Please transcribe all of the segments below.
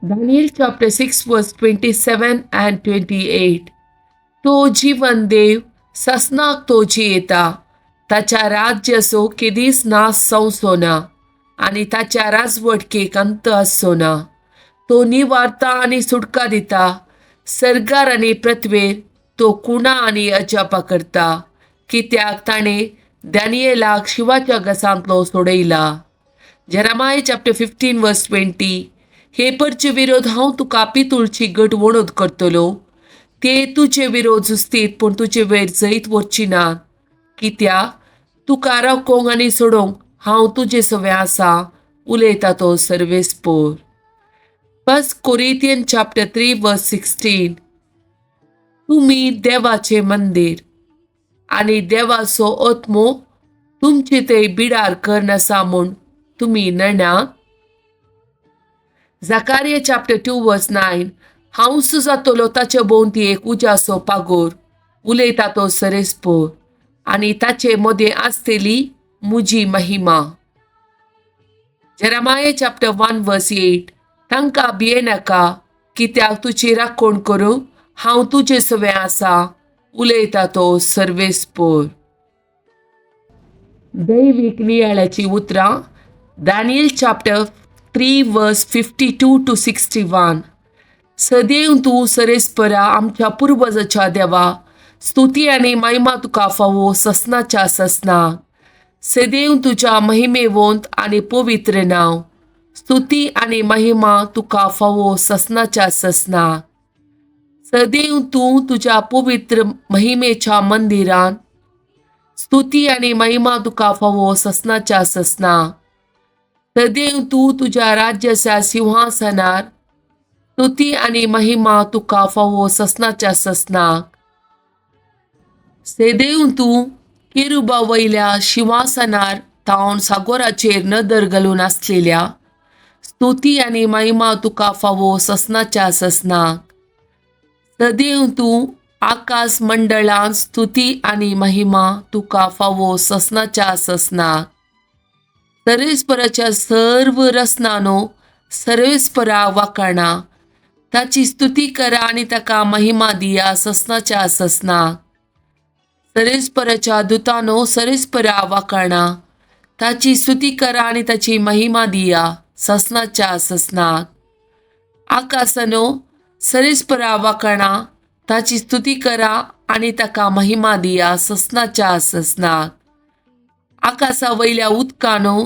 Daniel chapter 6 verse 27 and 28. तो जीवन देव ससनाक तो जियेता, ताच्या राज्याचो केदीस नाश जावचो ना आनी ताच्या राजवटकेक अंत आसचो ना. तो निवारता आनी सुटका दिता, सर्गार आनी पृथ्वेर तो कुणा आनी अजापा करता, कित्याक ताणें दानियेलाक शिवाच्या घसांतलो सोडयला. जेरमाय चॅप्टर 15 वर्स 20. हे परचे विरोध हांव तुका पितूळची घटवणूक करतलो. ते तुजे विरोध जुस्तीत पूण तुजे वयर जैत वचची ना, कित्याक तुका राखोंक आनी सोडोंक हांव तुजे सवे आसा, उलयता तो सर्वेस्पोर. फर्स्ट कोरिंथियन चॅप्टर 3 वर्स 16. तुमी देवाचे मंदिर आनी देवाचो आत्मो तुमचे थंय बिडार कर्ण आसा म्हूण तुमी नणा. झकारिया चॅप्टर 2 वर्स 9. हांव जातलो ताचे भोंवती एक उजासो पागोर, उलयता तो सर्वेस्पोर, आनी ताचे मदें आसतली म्हजी महिमा. जेरमाय चॅप्टर 1 वर्स 8. तांकां भियेनाका, कित्याक तुजी राखण करूंक हांव तुजे सवे आसा, उलयता तो सर्वेस्पोर. दैवीक नियाळ्याची उतरां. दानियल चॅप्टर 3 वर्स 52 to 61. सदैव तूं सर्वेस्परा आमच्या पुर्वजाच्या देवा, स्तुती आनी महिमा तुका फावो ससनाच्या ससनाक. सदैव तुज्या महिमेवंत आनी पवित्र नांव, स्तुती आनी महिमा तुका फावो ससनाच्या ससनाक. सदैव तूं तुज्या पवित्र महिमेच्या मंदिरांत, स्तुती आनी महिमा तुका फावो ससनाच्या ससनाक. सदैव तूं तुज्या राज्याच्या सिंहासनार, स्तुती आनी महिमा तुका फावो ससनाच्या ससनाक. सदैव तूं केरुबा वयल्या सिंहासनार थावन सागोराचेर नदर घालून आसलेल्या, स्तुती आनी महिमा तुका फावो ससनाच्या ससनाक. सदैव तूं आकाश मंडळांत, स्तुती आनी महिमा तुका फावो ससनाच्या ससनाक. सर्वेस्पराच्या सर्व रचनानो सर्वेस्परा वाखाणा, ताची स्तुती करा आनी ताका महिमा दिया ससनाच्या ससनाक. सर्वेस्पराच्या दुतानो सर्वेस्परा वाखाणा, ताची स्तुती करा आनी ताची महिमा दिया ससनाच्या ससनाक. आकाशानो सर्वेस्परा वाखाणा, ताची स्तुती करा आनी ताका महिमा दिया ससनाच्या ससनाक. आकाशा वयल्या उदकानो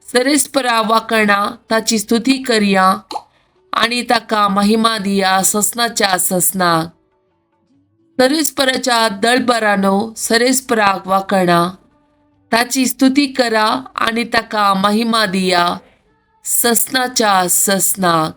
सर्वेस्परा वाखाणा, ताची स्तुती करया आनी ताका महिमा दिया ससनाच्या ससनाक. सर्वेस्पराच्या दळबरानो सर्वेस्पराक वाखाणा, ताची स्तुती करा आनी ताका महिमा दिया ससनाच्या ससनाक.